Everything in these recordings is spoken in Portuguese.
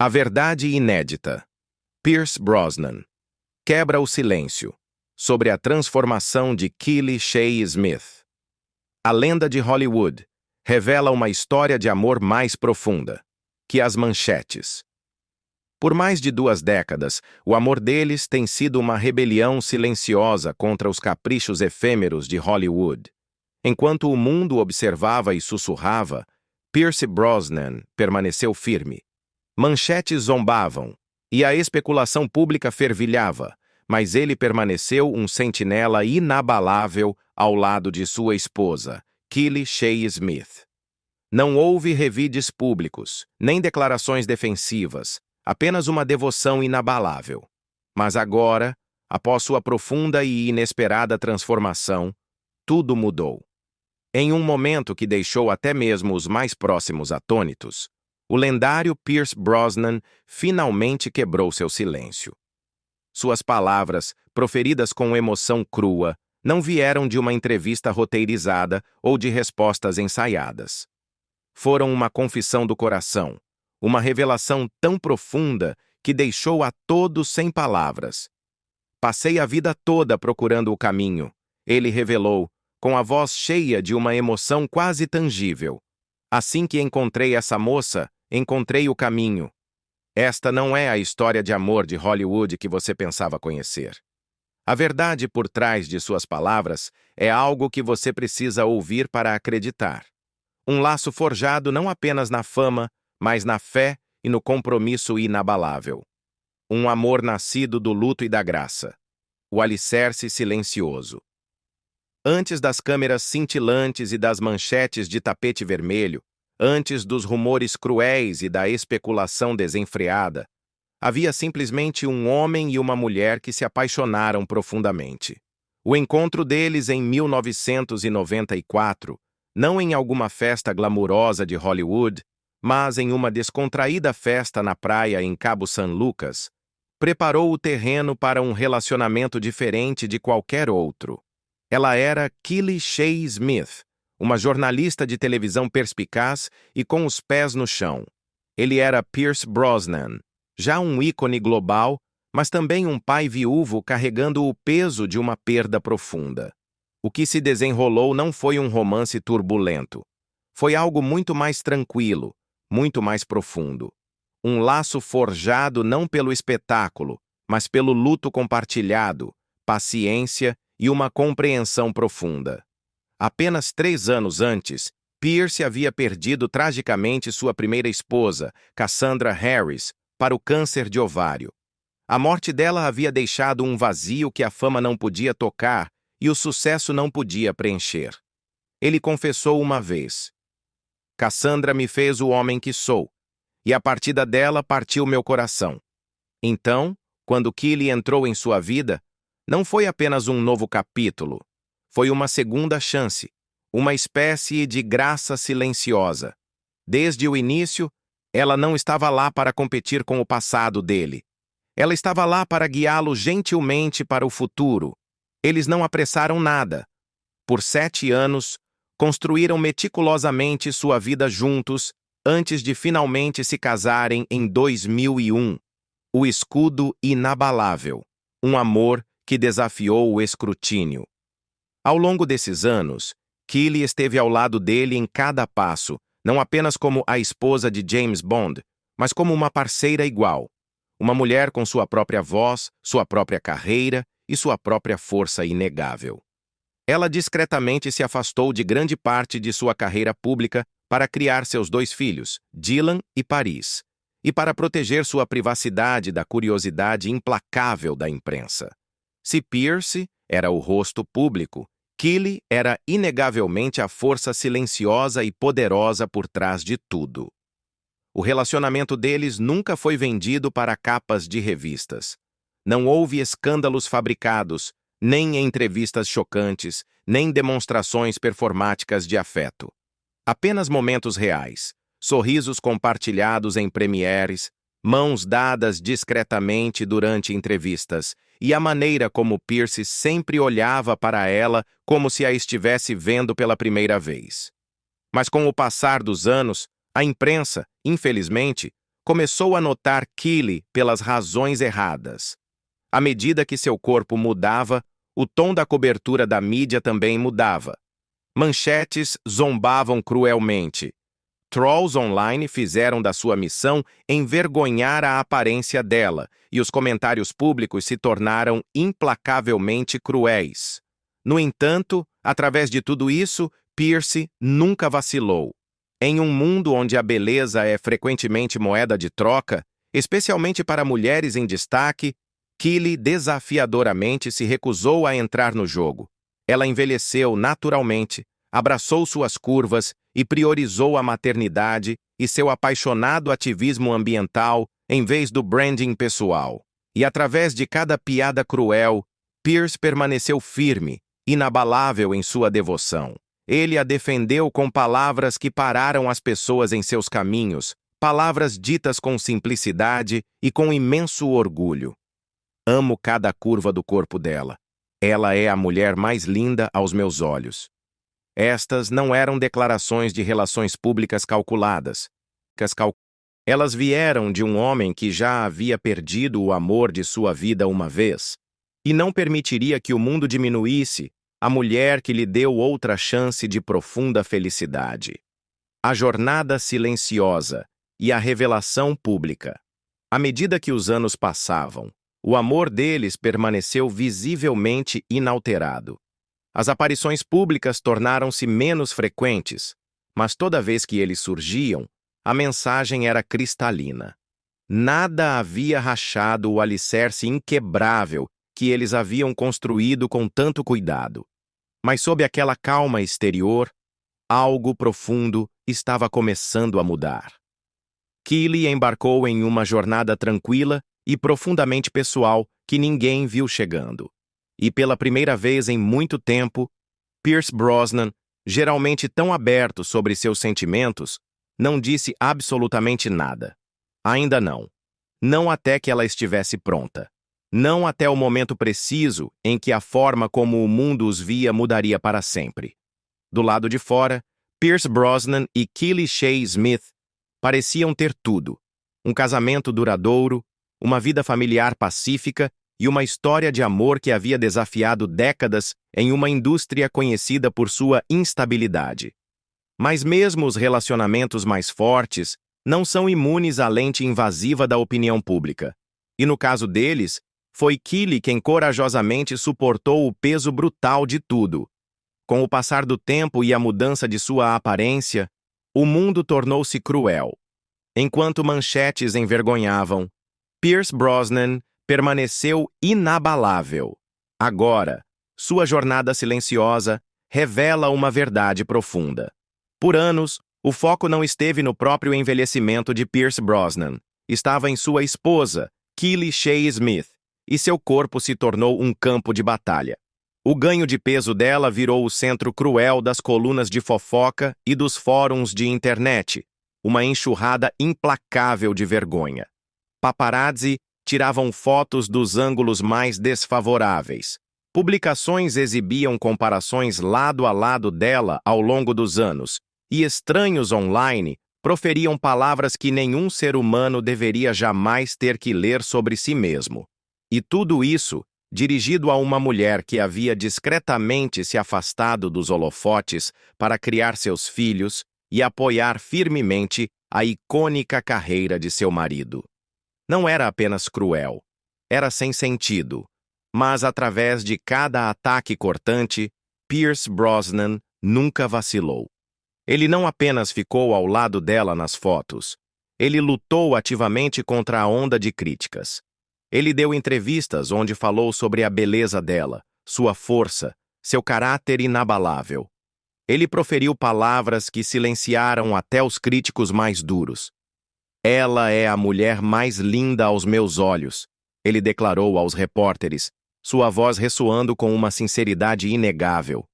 A verdade inédita. Pierce Brosnan quebra o silêncio sobre a transformação de Keely Shea Smith. A lenda de Hollywood revela uma história de amor mais profunda que as manchetes. Por mais de 2 décadas, o amor deles tem sido uma rebelião silenciosa contra os caprichos efêmeros de Hollywood. Enquanto o mundo observava e sussurrava, Pierce Brosnan permaneceu firme. Manchetes zombavam, e a especulação pública fervilhava, mas ele permaneceu um sentinela inabalável ao lado de sua esposa, Keely Shea Smith. Não houve revides públicos, nem declarações defensivas, apenas uma devoção inabalável. Mas agora, após sua profunda e inesperada transformação, tudo mudou. Em um momento que deixou até mesmo os mais próximos atônitos, o lendário Pierce Brosnan finalmente quebrou seu silêncio. Suas palavras, proferidas com emoção crua, não vieram de uma entrevista roteirizada ou de respostas ensaiadas. Foram uma confissão do coração, uma revelação tão profunda que deixou a todos sem palavras. Passei a vida toda procurando o caminho, ele revelou, com a voz cheia de uma emoção quase tangível. Assim que encontrei essa moça, encontrei o caminho. Esta não é a história de amor de Hollywood que você pensava conhecer. A verdade por trás de suas palavras é algo que você precisa ouvir para acreditar. Um laço forjado não apenas na fama, mas na fé e no compromisso inabalável. Um amor nascido do luto e da graça. O alicerce silencioso. Antes das câmeras cintilantes e das manchetes de tapete vermelho, antes dos rumores cruéis e da especulação desenfreada, havia simplesmente um homem e uma mulher que se apaixonaram profundamente. O encontro deles em 1994, não em alguma festa glamurosa de Hollywood, mas em uma descontraída festa na praia em Cabo San Lucas, preparou o terreno para um relacionamento diferente de qualquer outro. Ela era Keely Shea Smith, uma jornalista de televisão perspicaz e com os pés no chão. Ele era Pierce Brosnan, já um ícone global, mas também um pai viúvo carregando o peso de uma perda profunda. O que se desenrolou não foi um romance turbulento. Foi algo muito mais tranquilo, muito mais profundo. Um laço forjado não pelo espetáculo, mas pelo luto compartilhado, paciência e uma compreensão profunda. Apenas 3 anos antes, Pierce havia perdido tragicamente sua primeira esposa, Cassandra Harris, para o câncer de ovário. A morte dela havia deixado um vazio que a fama não podia tocar e o sucesso não podia preencher. Ele confessou uma vez: Cassandra me fez o homem que sou, e a partida dela partiu meu coração. Então, quando Keely entrou em sua vida, não foi apenas um novo capítulo, foi uma segunda chance, uma espécie de graça silenciosa. Desde o início, ela não estava lá para competir com o passado dele. Ela estava lá para guiá-lo gentilmente para o futuro. Eles não apressaram nada. Por 7 anos, construíram meticulosamente sua vida juntos antes de finalmente se casarem em 2001. O escudo inabalável. Um amor que desafiou o escrutínio. Ao longo desses anos, Keely esteve ao lado dele em cada passo, não apenas como a esposa de James Bond, mas como uma parceira igual. Uma mulher com sua própria voz, sua própria carreira e sua própria força inegável. Ela discretamente se afastou de grande parte de sua carreira pública para criar seus 2 filhos, Dylan e Paris, e para proteger sua privacidade da curiosidade implacável da imprensa. Se Pierce era o rosto público, Keely era inegavelmente a força silenciosa e poderosa por trás de tudo. O relacionamento deles nunca foi vendido para capas de revistas. Não houve escândalos fabricados, nem entrevistas chocantes, nem demonstrações performáticas de afeto. Apenas momentos reais, sorrisos compartilhados em premieres, mãos dadas discretamente durante entrevistas, e a maneira como Pierce sempre olhava para ela como se a estivesse vendo pela primeira vez. Mas com o passar dos anos, a imprensa, infelizmente, começou a notar Keely pelas razões erradas. À medida que seu corpo mudava, o tom da cobertura da mídia também mudava. Manchetes zombavam cruelmente. Trolls online fizeram da sua missão envergonhar a aparência dela, e os comentários públicos se tornaram implacavelmente cruéis. No entanto, através de tudo isso, Pierce nunca vacilou. Em um mundo onde a beleza é frequentemente moeda de troca, especialmente para mulheres em destaque, Keely desafiadoramente se recusou a entrar no jogo. Ela envelheceu naturalmente, abraçou suas curvas e priorizou a maternidade e seu apaixonado ativismo ambiental em vez do branding pessoal. E através de cada piada cruel, Pierce permaneceu firme, inabalável em sua devoção. Ele a defendeu com palavras que pararam as pessoas em seus caminhos, palavras ditas com simplicidade e com imenso orgulho. Amo cada curva do corpo dela. Ela é a mulher mais linda aos meus olhos. Estas não eram declarações de relações públicas calculadas. Elas vieram de um homem que já havia perdido o amor de sua vida uma vez e não permitiria que o mundo diminuísse a mulher que lhe deu outra chance de profunda felicidade. A jornada silenciosa e a revelação pública. À medida que os anos passavam, o amor deles permaneceu visivelmente inalterado. As aparições públicas tornaram-se menos frequentes, mas toda vez que eles surgiam, a mensagem era cristalina. Nada havia rachado o alicerce inquebrável que eles haviam construído com tanto cuidado. Mas sob aquela calma exterior, algo profundo estava começando a mudar. Keely embarcou em uma jornada tranquila e profundamente pessoal que ninguém viu chegando. E pela primeira vez em muito tempo, Pierce Brosnan, geralmente tão aberto sobre seus sentimentos, não disse absolutamente nada. Ainda não. Não até que ela estivesse pronta. Não até o momento preciso em que a forma como o mundo os via mudaria para sempre. Do lado de fora, Pierce Brosnan e Keely Shea Smith pareciam ter tudo. Um casamento duradouro, uma vida familiar pacífica e uma história de amor que havia desafiado décadas em uma indústria conhecida por sua instabilidade. Mas mesmo os relacionamentos mais fortes não são imunes à lente invasiva da opinião pública. E no caso deles, foi Keely quem corajosamente suportou o peso brutal de tudo. Com o passar do tempo e a mudança de sua aparência, o mundo tornou-se cruel. Enquanto manchetes envergonhavam, Pierce Brosnan permaneceu inabalável. Agora, sua jornada silenciosa revela uma verdade profunda. Por anos, o foco não esteve no próprio envelhecimento de Pierce Brosnan. Estava em sua esposa, Keely Shea Smith, e seu corpo se tornou um campo de batalha. O ganho de peso dela virou o centro cruel das colunas de fofoca e dos fóruns de internet, uma enxurrada implacável de vergonha. Paparazzi tiravam fotos dos ângulos mais desfavoráveis. Publicações exibiam comparações lado a lado dela ao longo dos anos, e estranhos online proferiam palavras que nenhum ser humano deveria jamais ter que ler sobre si mesmo. E tudo isso dirigido a uma mulher que havia discretamente se afastado dos holofotes para criar seus filhos e apoiar firmemente a icônica carreira de seu marido. Não era apenas cruel, era sem sentido, mas através de cada ataque cortante, Pierce Brosnan nunca vacilou. Ele não apenas ficou ao lado dela nas fotos, ele lutou ativamente contra a onda de críticas. Ele deu entrevistas onde falou sobre a beleza dela, sua força, seu caráter inabalável. Ele proferiu palavras que silenciaram até os críticos mais duros. Ela é a mulher mais linda aos meus olhos, ele declarou aos repórteres, sua voz ressoando com uma sinceridade inegável.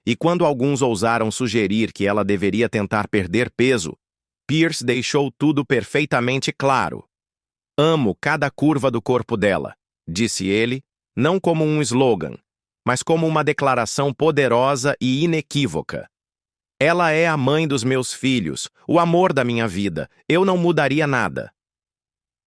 E quando alguns ousaram sugerir que ela deveria tentar perder peso, Pierce deixou tudo perfeitamente claro. Amo cada curva do corpo dela, disse ele, não como um slogan, mas como uma declaração poderosa e inequívoca. Ela é a mãe dos meus filhos, o amor da minha vida, eu não mudaria nada.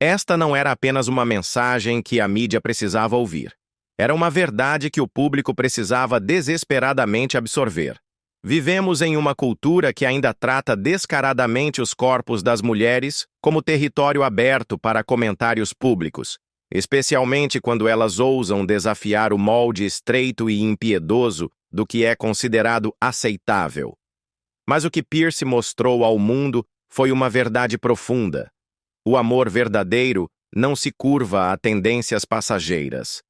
Esta não era apenas uma mensagem que a mídia precisava ouvir. Era uma verdade que o público precisava desesperadamente absorver. Vivemos em uma cultura que ainda trata descaradamente os corpos das mulheres como território aberto para comentários públicos, especialmente quando elas ousam desafiar o molde estreito e impiedoso do que é considerado aceitável. Mas o que Pierce mostrou ao mundo foi uma verdade profunda. O amor verdadeiro não se curva a tendências passageiras.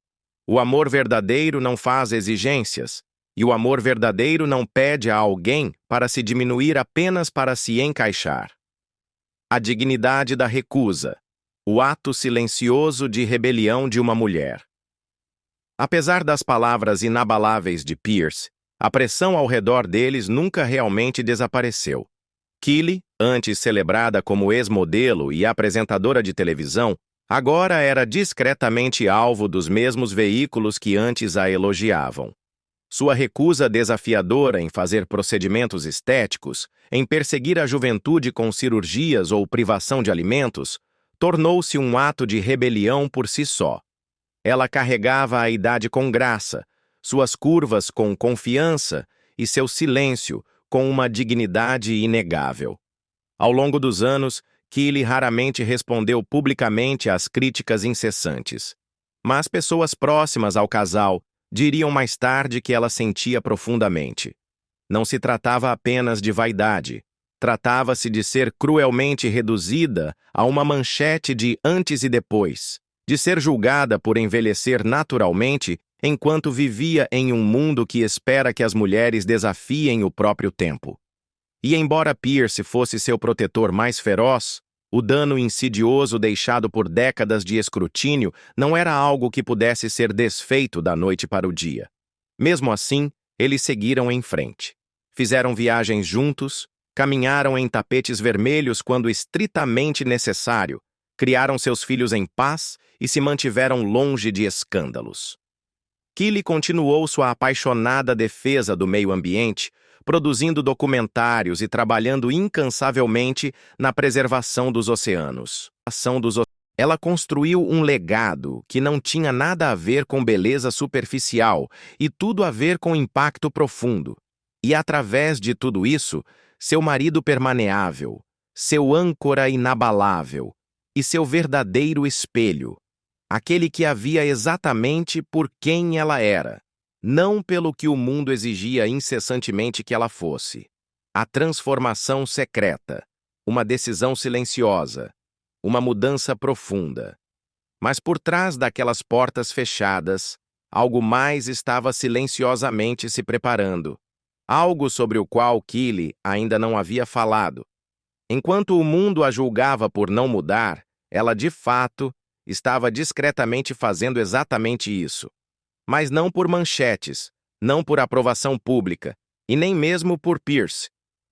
O amor verdadeiro não faz exigências, e o amor verdadeiro não pede a alguém para se diminuir apenas para se encaixar. A dignidade da recusa, o ato silencioso de rebelião de uma mulher. Apesar das palavras inabaláveis de Pierce, a pressão ao redor deles nunca realmente desapareceu. Kylie, antes celebrada como ex-modelo e apresentadora de televisão, agora era discretamente alvo dos mesmos veículos que antes a elogiavam. Sua recusa desafiadora em fazer procedimentos estéticos, em perseguir a juventude com cirurgias ou privação de alimentos, tornou-se um ato de rebelião por si só. Ela carregava a idade com graça, suas curvas com confiança e seu silêncio com uma dignidade inegável. Ao longo dos anos, Kylie raramente respondeu publicamente às críticas incessantes. Mas pessoas próximas ao casal diriam mais tarde que ela sentia profundamente. Não se tratava apenas de vaidade. Tratava-se de ser cruelmente reduzida a uma manchete de antes e depois, de ser julgada por envelhecer naturalmente enquanto vivia em um mundo que espera que as mulheres desafiem o próprio tempo. E embora Pierce fosse seu protetor mais feroz, o dano insidioso deixado por décadas de escrutínio não era algo que pudesse ser desfeito da noite para o dia. Mesmo assim, eles seguiram em frente. Fizeram viagens juntos, caminharam em tapetes vermelhos quando estritamente necessário, criaram seus filhos em paz e se mantiveram longe de escândalos. Kylie continuou sua apaixonada defesa do meio ambiente, produzindo documentários e trabalhando incansavelmente na preservação dos oceanos. Ela construiu um legado que não tinha nada a ver com beleza superficial e tudo a ver com impacto profundo. E através de tudo isso, seu marido permaneável, seu âncora inabalável e seu verdadeiro espelho, aquele que a via exatamente por quem ela era, não pelo que o mundo exigia incessantemente que ela fosse. A transformação secreta, uma decisão silenciosa, uma mudança profunda. Mas por trás daquelas portas fechadas, algo mais estava silenciosamente se preparando, algo sobre o qual Kylie ainda não havia falado. Enquanto o mundo a julgava por não mudar, ela de fato estava discretamente fazendo exatamente isso. Mas não por manchetes, não por aprovação pública, e nem mesmo por Pierce.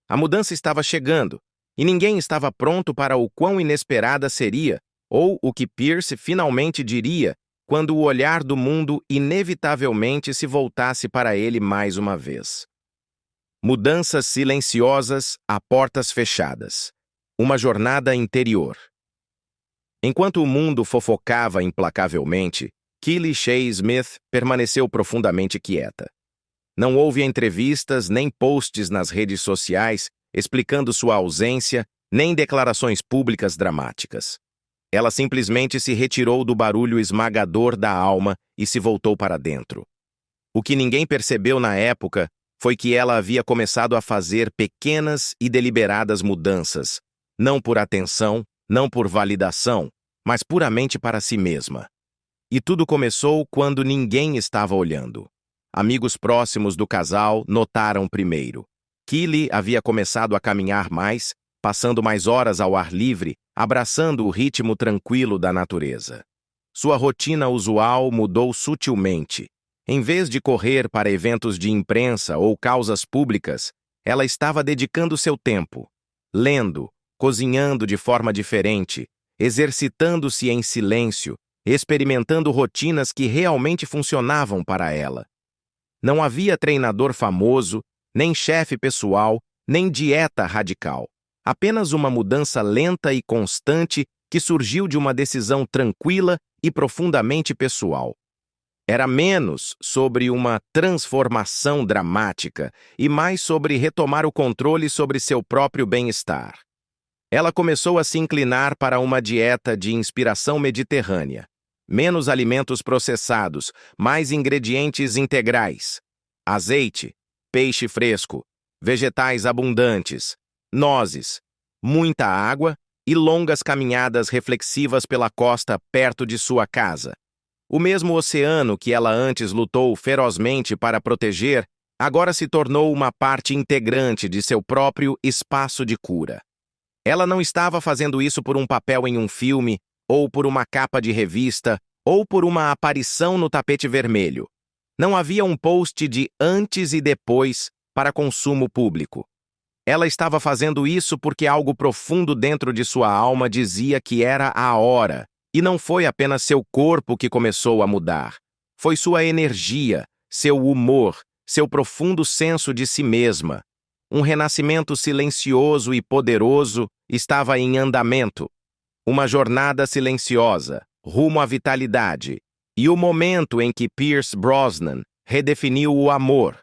A mudança estava chegando, e ninguém estava pronto para o quão inesperada seria, ou o que Pierce finalmente diria, quando o olhar do mundo inevitavelmente se voltasse para ele mais uma vez. Mudanças silenciosas a portas fechadas. Uma jornada interior. Enquanto o mundo fofocava implacavelmente, Kylie Shea Smith permaneceu profundamente quieta. Não houve entrevistas nem posts nas redes sociais explicando sua ausência, nem declarações públicas dramáticas. Ela simplesmente se retirou do barulho esmagador da alma e se voltou para dentro. O que ninguém percebeu na época foi que ela havia começado a fazer pequenas e deliberadas mudanças, não por atenção, não por validação, mas puramente para si mesma. E tudo começou quando ninguém estava olhando. Amigos próximos do casal notaram primeiro. Kylie havia começado a caminhar mais, passando mais horas ao ar livre, abraçando o ritmo tranquilo da natureza. Sua rotina usual mudou sutilmente. Em vez de correr para eventos de imprensa ou causas públicas, ela estava dedicando seu tempo, lendo, cozinhando de forma diferente, exercitando-se em silêncio, experimentando rotinas que realmente funcionavam para ela. Não havia treinador famoso, nem chefe pessoal, nem dieta radical. Apenas uma mudança lenta e constante que surgiu de uma decisão tranquila e profundamente pessoal. Era menos sobre uma transformação dramática e mais sobre retomar o controle sobre seu próprio bem-estar. Ela começou a se inclinar para uma dieta de inspiração mediterrânea. Menos alimentos processados, mais ingredientes integrais. Azeite, peixe fresco, vegetais abundantes, nozes, muita água e longas caminhadas reflexivas pela costa perto de sua casa. O mesmo oceano que ela antes lutou ferozmente para proteger, agora se tornou uma parte integrante de seu próprio espaço de cura. Ela não estava fazendo isso por um papel em um filme, ou por uma capa de revista, ou por uma aparição no tapete vermelho. Não havia um post de antes e depois para consumo público. Ela estava fazendo isso porque algo profundo dentro de sua alma dizia que era a hora. E não foi apenas seu corpo que começou a mudar. Foi sua energia, seu humor, seu profundo senso de si mesma. Um renascimento silencioso e poderoso estava em andamento. Uma jornada silenciosa, rumo à vitalidade. E o momento em que Pierce Brosnan redefiniu o amor.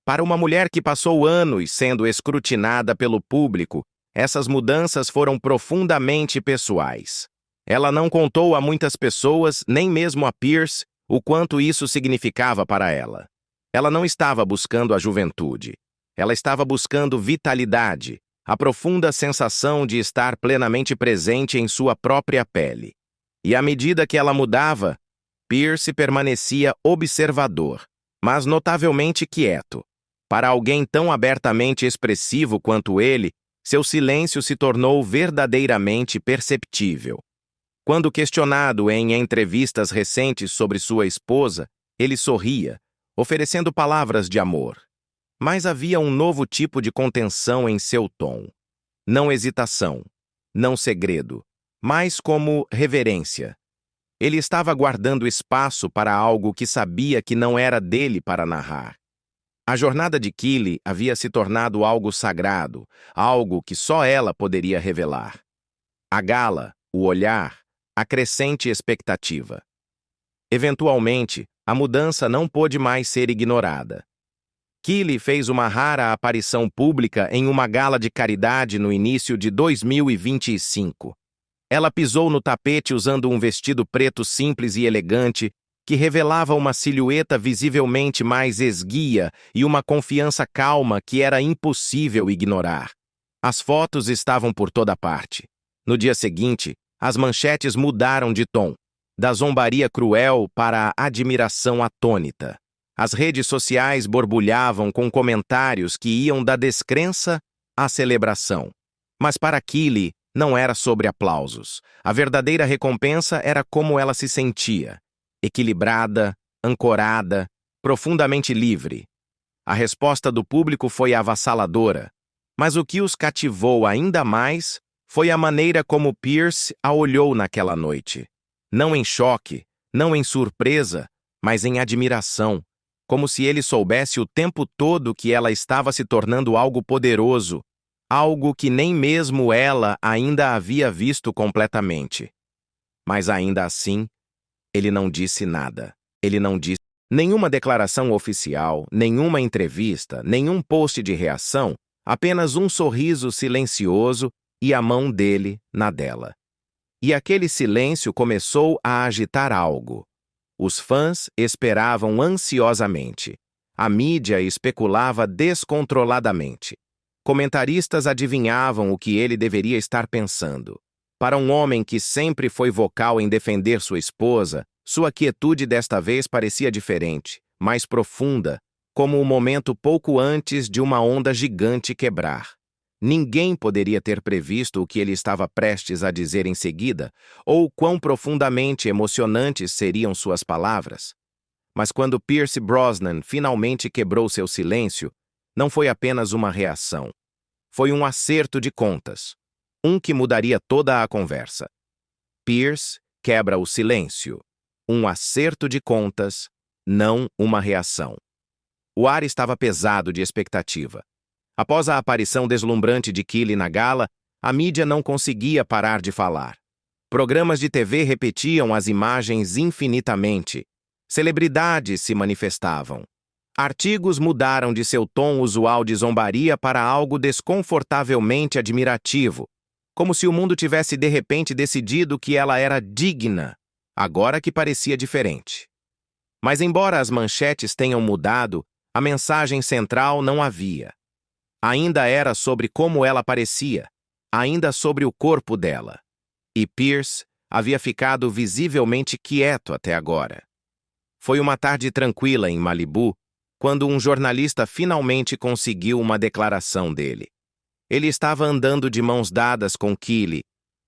Para uma mulher que passou anos sendo escrutinada pelo público, essas mudanças foram profundamente pessoais. Ela não contou a muitas pessoas, nem mesmo a Pierce, o quanto isso significava para ela. Ela não estava buscando a juventude. Ela estava buscando vitalidade, a profunda sensação de estar plenamente presente em sua própria pele. E à medida que ela mudava, Pierce permanecia observador, mas notavelmente quieto. Para alguém tão abertamente expressivo quanto ele, seu silêncio se tornou verdadeiramente perceptível. Quando questionado em entrevistas recentes sobre sua esposa, ele sorria, oferecendo palavras de amor. Mas havia um novo tipo de contenção em seu tom. Não hesitação, não segredo, mas como reverência. Ele estava guardando espaço para algo que sabia que não era dele para narrar. A jornada de Keely havia se tornado algo sagrado, algo que só ela poderia revelar. A gala, o olhar, a crescente expectativa. Eventualmente, a mudança não pôde mais ser ignorada. Keely fez uma rara aparição pública em uma gala de caridade no início de 2025. Ela pisou no tapete usando um vestido preto simples e elegante que revelava uma silhueta visivelmente mais esguia e uma confiança calma que era impossível ignorar. As fotos estavam por toda parte. No dia seguinte, as manchetes mudaram de tom, da zombaria cruel para a admiração atônita. As redes sociais borbulhavam com comentários que iam da descrença à celebração. Mas para Keely, não era sobre aplausos. A verdadeira recompensa era como ela se sentia. Equilibrada, ancorada, profundamente livre. A resposta do público foi avassaladora. Mas o que os cativou ainda mais foi a maneira como Pierce a olhou naquela noite. Não em choque, não em surpresa, mas em admiração, como se ele soubesse o tempo todo que ela estava se tornando algo poderoso, algo que nem mesmo ela ainda havia visto completamente. Mas ainda assim, ele não disse nada. Ele não disse nenhuma declaração oficial, nenhuma entrevista, nenhum post de reação, apenas um sorriso silencioso e a mão dele na dela. E aquele silêncio começou a agitar algo. Os fãs esperavam ansiosamente. A mídia especulava descontroladamente. Comentaristas adivinhavam o que ele deveria estar pensando. Para um homem que sempre foi vocal em defender sua esposa, sua quietude desta vez parecia diferente, mais profunda, como um momento pouco antes de uma onda gigante quebrar. Ninguém poderia ter previsto o que ele estava prestes a dizer em seguida, ou quão profundamente emocionantes seriam suas palavras. Mas quando Pierce Brosnan finalmente quebrou seu silêncio, não foi apenas uma reação. Foi um acerto de contas. Um que mudaria toda a conversa. Pierce quebra o silêncio. Um acerto de contas, não uma reação. O ar estava pesado de expectativa. Após a aparição deslumbrante de Keely na gala, a mídia não conseguia parar de falar. Programas de TV repetiam as imagens infinitamente. Celebridades se manifestavam. Artigos mudaram de seu tom usual de zombaria para algo desconfortavelmente admirativo, como se o mundo tivesse de repente decidido que ela era digna, agora que parecia diferente. Mas embora as manchetes tenham mudado, a mensagem central não havia. Ainda era sobre como ela parecia, ainda sobre o corpo dela. E Pierce havia ficado visivelmente quieto até agora. Foi uma tarde tranquila em Malibu, quando um jornalista finalmente conseguiu uma declaração dele. Ele estava andando de mãos dadas com Keely,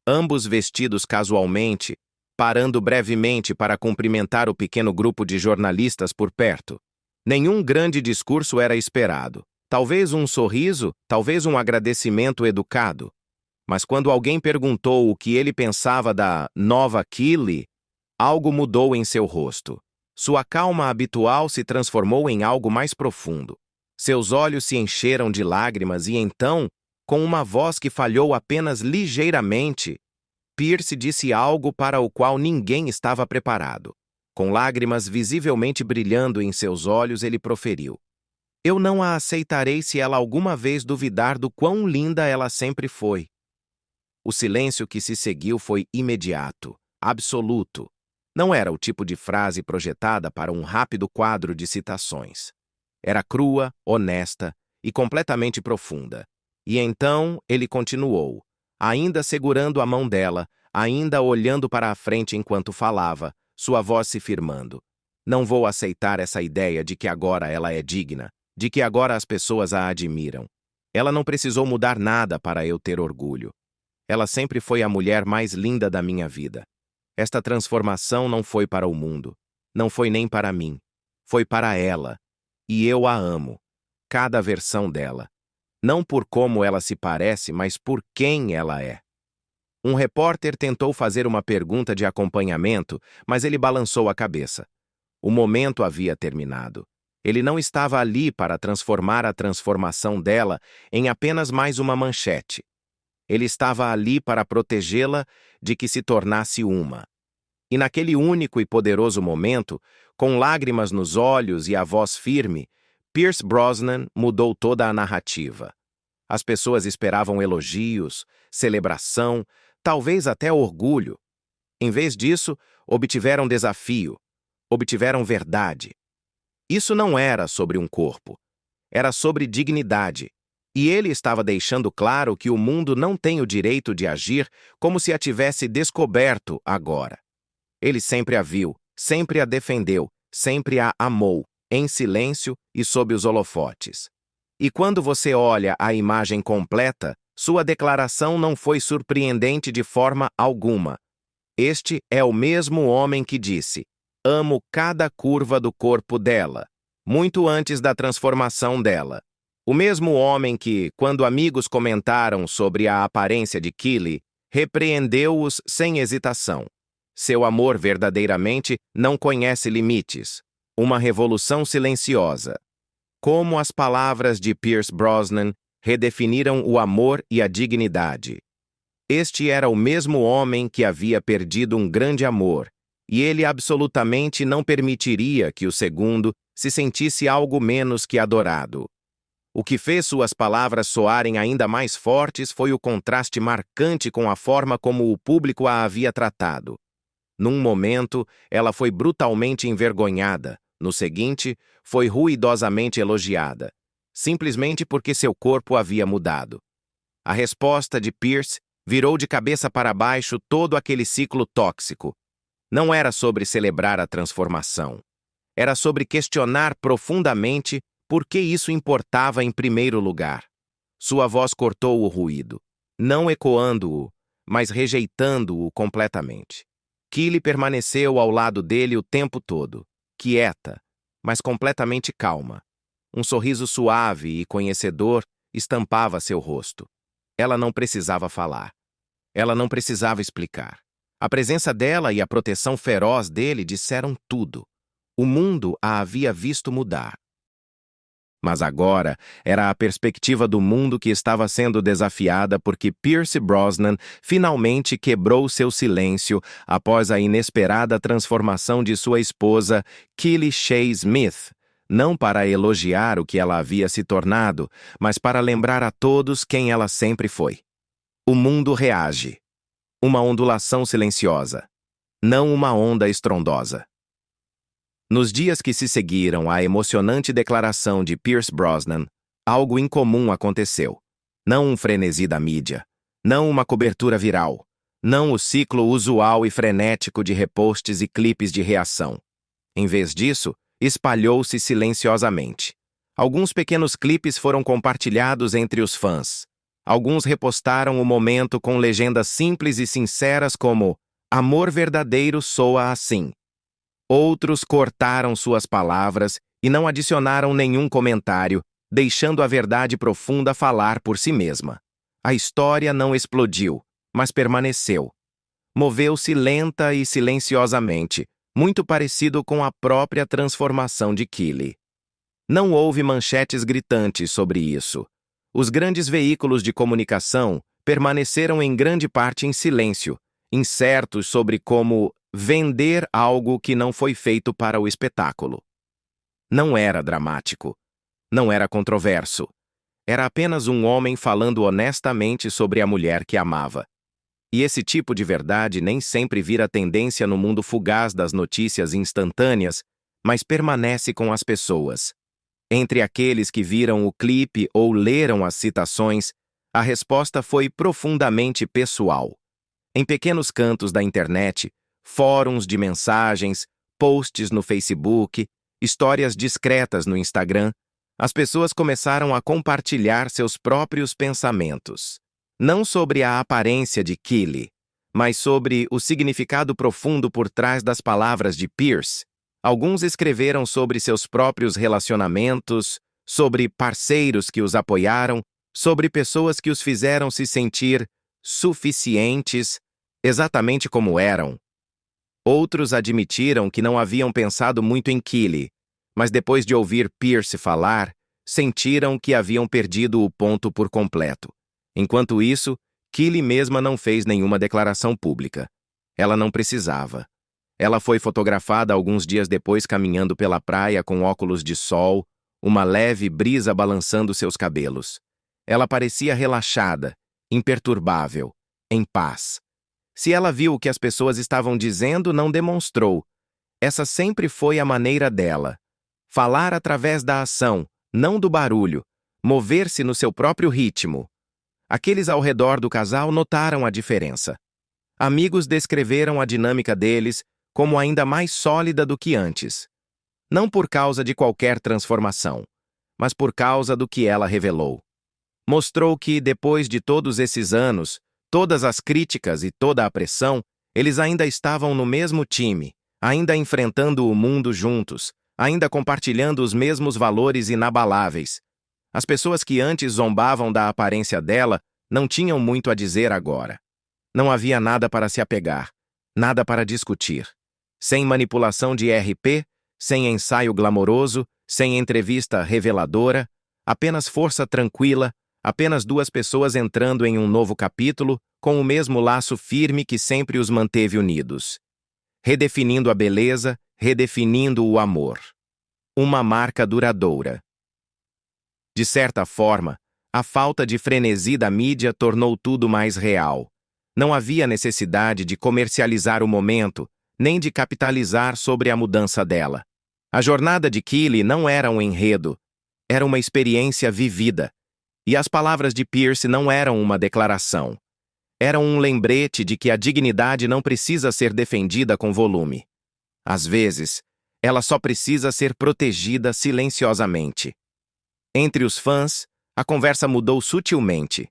ambos vestidos casualmente, parando brevemente para cumprimentar o pequeno grupo de jornalistas por perto. Nenhum grande discurso era esperado. Talvez um sorriso, talvez um agradecimento educado. Mas quando alguém perguntou o que ele pensava da nova Keely, algo mudou em seu rosto. Sua calma habitual se transformou em algo mais profundo. Seus olhos se encheram de lágrimas e então, com uma voz que falhou apenas ligeiramente, Pierce disse algo para o qual ninguém estava preparado. Com lágrimas visivelmente brilhando em seus olhos, ele proferiu: "Eu não a aceitarei se ela alguma vez duvidar do quão linda ela sempre foi." O silêncio que se seguiu foi imediato, absoluto. Não era o tipo de frase projetada para um rápido quadro de citações. Era crua, honesta e completamente profunda. E então ele continuou, ainda segurando a mão dela, ainda olhando para a frente enquanto falava, sua voz se firmando. "Não vou aceitar essa ideia de que agora ela é digna, de que agora as pessoas a admiram. Ela não precisou mudar nada para eu ter orgulho. Ela sempre foi a mulher mais linda da minha vida. Esta transformação não foi para o mundo, não foi nem para mim. Foi para ela. E eu a amo. Cada versão dela. Não por como ela se parece, mas por quem ela é." Um repórter tentou fazer uma pergunta de acompanhamento, mas ele balançou a cabeça. O momento havia terminado. Ele não estava ali para transformar a transformação dela em apenas mais uma manchete. Ele estava ali para protegê-la de que se tornasse uma. E naquele único e poderoso momento, com lágrimas nos olhos e a voz firme, Pierce Brosnan mudou toda a narrativa. As pessoas esperavam elogios, celebração, talvez até orgulho. Em vez disso, obtiveram desafio, obtiveram verdade. Isso não era sobre um corpo. Era sobre dignidade. E ele estava deixando claro que o mundo não tem o direito de agir como se a tivesse descoberto agora. Ele sempre a viu, sempre a defendeu, sempre a amou, em silêncio e sob os holofotes. E quando você olha a imagem completa, sua declaração não foi surpreendente de forma alguma. Este é o mesmo homem que disse: "Amo cada curva do corpo dela", muito antes da transformação dela. O mesmo homem que, quando amigos comentaram sobre a aparência de Keely, repreendeu-os sem hesitação. Seu amor verdadeiramente não conhece limites. Uma revolução silenciosa. Como as palavras de Pierce Brosnan redefiniram o amor e a dignidade. Este era o mesmo homem que havia perdido um grande amor, e ele absolutamente não permitiria que o segundo se sentisse algo menos que adorado. O que fez suas palavras soarem ainda mais fortes foi o contraste marcante com a forma como o público a havia tratado. Num momento, ela foi brutalmente envergonhada. No seguinte, foi ruidosamente elogiada, simplesmente porque seu corpo havia mudado. A resposta de Pierce virou de cabeça para baixo todo aquele ciclo tóxico. Não era sobre celebrar a transformação. Era sobre questionar profundamente por que isso importava em primeiro lugar. Sua voz cortou o ruído, não ecoando-o, mas rejeitando-o completamente. Keely permaneceu ao lado dele o tempo todo, quieta, mas completamente calma. Um sorriso suave e conhecedor estampava seu rosto. Ela não precisava falar. Ela não precisava explicar. A presença dela e a proteção feroz dele disseram tudo. O mundo a havia visto mudar. Mas agora era a perspectiva do mundo que estava sendo desafiada porque Pierce Brosnan finalmente quebrou seu silêncio após a inesperada transformação de sua esposa, Killy Shea Smith, não para elogiar o que ela havia se tornado, mas para lembrar a todos quem ela sempre foi. O mundo reage. Uma ondulação silenciosa, não uma onda estrondosa. Nos dias que se seguiram à emocionante declaração de Pierce Brosnan, algo incomum aconteceu. Não um frenesi da mídia, não uma cobertura viral, não o ciclo usual e frenético de reposts e clipes de reação. Em vez disso, espalhou-se silenciosamente. Alguns pequenos clipes foram compartilhados entre os fãs. Alguns repostaram o momento com legendas simples e sinceras como "Amor verdadeiro soa assim". Outros cortaram suas palavras e não adicionaram nenhum comentário, deixando a verdade profunda falar por si mesma. A história não explodiu, mas permaneceu. Moveu-se lenta e silenciosamente, muito parecido com a própria transformação de Killy. Não houve manchetes gritantes sobre isso. Os grandes veículos de comunicação permaneceram em grande parte em silêncio, incertos sobre como vender algo que não foi feito para o espetáculo. Não era dramático. Não era controverso. Era apenas um homem falando honestamente sobre a mulher que amava. E esse tipo de verdade nem sempre vira tendência no mundo fugaz das notícias instantâneas, mas permanece com as pessoas. Entre aqueles que viram o clipe ou leram as citações, a resposta foi profundamente pessoal. Em pequenos cantos da internet, fóruns de mensagens, posts no Facebook, histórias discretas no Instagram, as pessoas começaram a compartilhar seus próprios pensamentos. Não sobre a aparência de Killy, mas sobre o significado profundo por trás das palavras de Pierce. Alguns escreveram sobre seus próprios relacionamentos, sobre parceiros que os apoiaram, sobre pessoas que os fizeram se sentir suficientes, exatamente como eram. Outros admitiram que não haviam pensado muito em Killy, mas depois de ouvir Pierce falar, sentiram que haviam perdido o ponto por completo. Enquanto isso, Killy mesma não fez nenhuma declaração pública. Ela não precisava. Ela foi fotografada alguns dias depois caminhando pela praia com óculos de sol, uma leve brisa balançando seus cabelos. Ela parecia relaxada, imperturbável, em paz. Se ela viu o que as pessoas estavam dizendo, não demonstrou. Essa sempre foi a maneira dela. Falar através da ação, não do barulho, mover-se no seu próprio ritmo. Aqueles ao redor do casal notaram a diferença. Amigos descreveram a dinâmica deles como ainda mais sólida do que antes. Não por causa de qualquer transformação, mas por causa do que ela revelou. Mostrou que, depois de todos esses anos, todas as críticas e toda a pressão, eles ainda estavam no mesmo time, ainda enfrentando o mundo juntos, ainda compartilhando os mesmos valores inabaláveis. As pessoas que antes zombavam da aparência dela não tinham muito a dizer agora. Não havia nada para se apegar, nada para discutir. Sem manipulação de RP, sem ensaio glamouroso, sem entrevista reveladora, apenas força tranquila, apenas duas pessoas entrando em um novo capítulo com o mesmo laço firme que sempre os manteve unidos. Redefinindo a beleza, redefinindo o amor. Uma marca duradoura. De certa forma, a falta de frenesi da mídia tornou tudo mais real. Não havia necessidade de comercializar o momento, nem de capitalizar sobre a mudança dela. A jornada de Killy não era um enredo, era uma experiência vivida. E as palavras de Pierce não eram uma declaração. Eram um lembrete de que a dignidade não precisa ser defendida com volume. Às vezes, ela só precisa ser protegida silenciosamente. Entre os fãs, a conversa mudou sutilmente.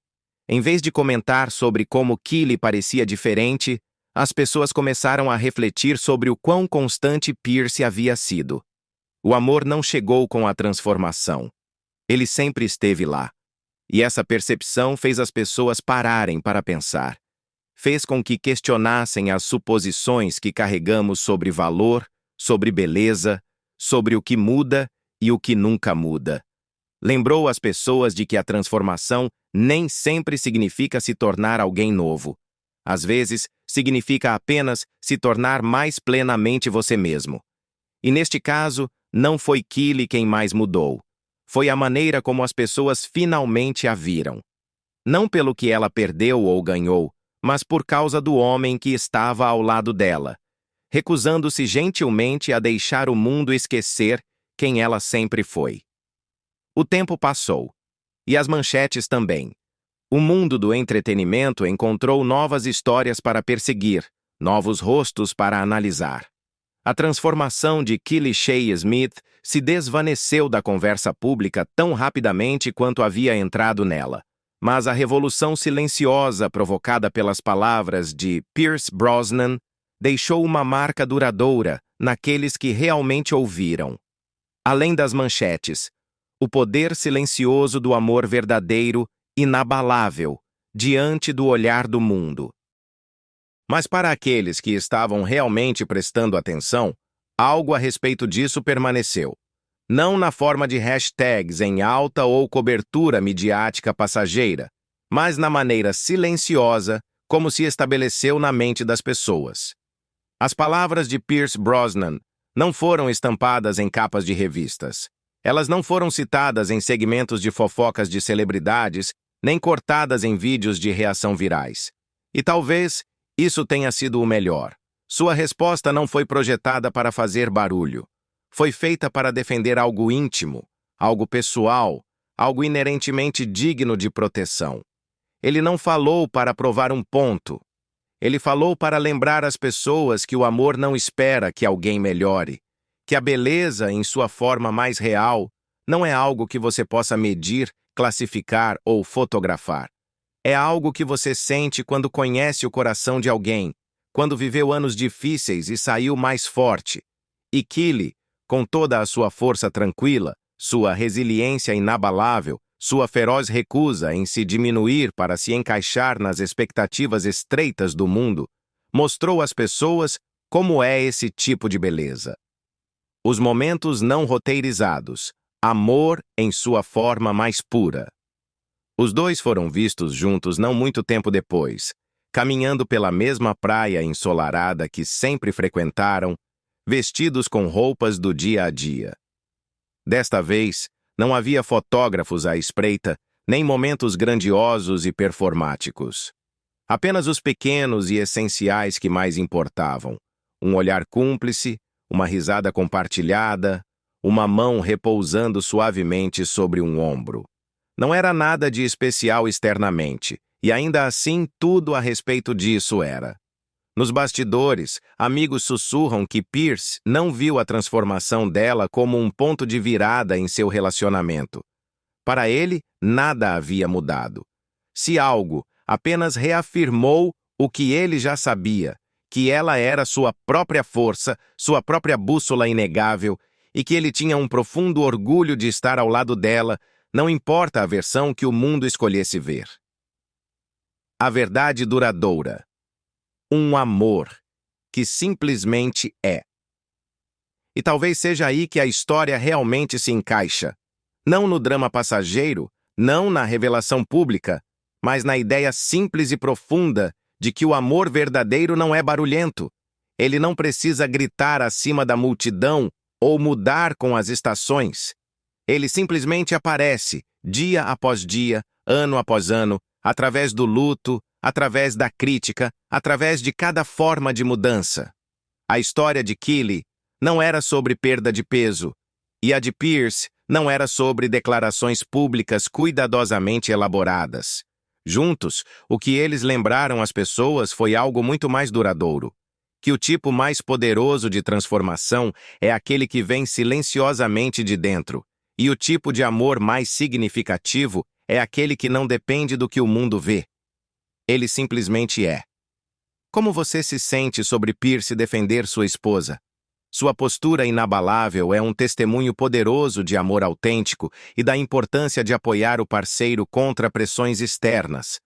Em vez de comentar sobre como Killy parecia diferente, as pessoas começaram a refletir sobre o quão constante Pierce havia sido. O amor não chegou com a transformação. Ele sempre esteve lá. E essa percepção fez as pessoas pararem para pensar. Fez com que questionassem as suposições que carregamos sobre valor, sobre beleza, sobre o que muda e o que nunca muda. Lembrou as pessoas de que a transformação nem sempre significa se tornar alguém novo. Às vezes, significa apenas se tornar mais plenamente você mesmo. E neste caso, não foi Kylie quem mais mudou. Foi a maneira como as pessoas finalmente a viram. Não pelo que ela perdeu ou ganhou, mas por causa do homem que estava ao lado dela, recusando-se gentilmente a deixar o mundo esquecer quem ela sempre foi. O tempo passou. E as manchetes também. O mundo do entretenimento encontrou novas histórias para perseguir, novos rostos para analisar. A transformação de Kylie Shea Smith se desvaneceu da conversa pública tão rapidamente quanto havia entrado nela. Mas a revolução silenciosa provocada pelas palavras de Pierce Brosnan deixou uma marca duradoura naqueles que realmente ouviram. Além das manchetes, o poder silencioso do amor verdadeiro, inabalável, diante do olhar do mundo. Mas para aqueles que estavam realmente prestando atenção, algo a respeito disso permaneceu. Não na forma de hashtags em alta ou cobertura midiática passageira, mas na maneira silenciosa como se estabeleceu na mente das pessoas. As palavras de Pierce Brosnan não foram estampadas em capas de revistas. Elas não foram citadas em segmentos de fofocas de celebridades, nem cortadas em vídeos de reação virais. E talvez isso tenha sido o melhor. Sua resposta não foi projetada para fazer barulho. Foi feita para defender algo íntimo, algo pessoal, algo inerentemente digno de proteção. Ele não falou para provar um ponto. Ele falou para lembrar as pessoas que o amor não espera que alguém melhore, que a beleza, em sua forma mais real, não é algo que você possa medir, classificar ou fotografar. É algo que você sente quando conhece o coração de alguém, quando viveu anos difíceis e saiu mais forte. E Kylie, com toda a sua força tranquila, sua resiliência inabalável, sua feroz recusa em se diminuir para se encaixar nas expectativas estreitas do mundo, mostrou às pessoas como é esse tipo de beleza. Os momentos não roteirizados, amor em sua forma mais pura. Os dois foram vistos juntos não muito tempo depois, caminhando pela mesma praia ensolarada que sempre frequentaram, vestidos com roupas do dia a dia. Desta vez, não havia fotógrafos à espreita, nem momentos grandiosos e performáticos. Apenas os pequenos e essenciais que mais importavam. Um olhar cúmplice, uma risada compartilhada, uma mão repousando suavemente sobre um ombro. Não era nada de especial externamente, e ainda assim tudo a respeito disso era. Nos bastidores, amigos sussurram que Pierce não viu a transformação dela como um ponto de virada em seu relacionamento. Para ele, nada havia mudado. Se algo, apenas reafirmou o que ele já sabia, que ela era sua própria força, sua própria bússola inegável, e que ele tinha um profundo orgulho de estar ao lado dela, não importa a versão que o mundo escolhesse ver. A verdade duradoura. Um amor que simplesmente é. E talvez seja aí que a história realmente se encaixa. Não no drama passageiro, não na revelação pública, mas na ideia simples e profunda de que o amor verdadeiro não é barulhento. Ele não precisa gritar acima da multidão ou mudar com as estações. Ele simplesmente aparece, dia após dia, ano após ano, através do luto, através da crítica, através de cada forma de mudança. A história de Kylie não era sobre perda de peso, e a de Pierce não era sobre declarações públicas cuidadosamente elaboradas. Juntos, o que eles lembraram às pessoas foi algo muito mais duradouro. Que o tipo mais poderoso de transformação é aquele que vem silenciosamente de dentro, e o tipo de amor mais significativo é aquele que não depende do que o mundo vê. Ele simplesmente é. Como você se sente sobre Pierce defender sua esposa? Sua postura inabalável é um testemunho poderoso de amor autêntico e da importância de apoiar o parceiro contra pressões externas.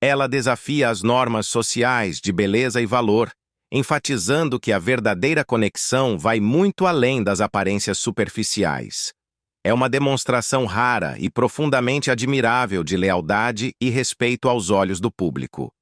Ela desafia as normas sociais de beleza e valor, enfatizando que a verdadeira conexão vai muito além das aparências superficiais. É uma demonstração rara e profundamente admirável de lealdade e respeito aos olhos do público.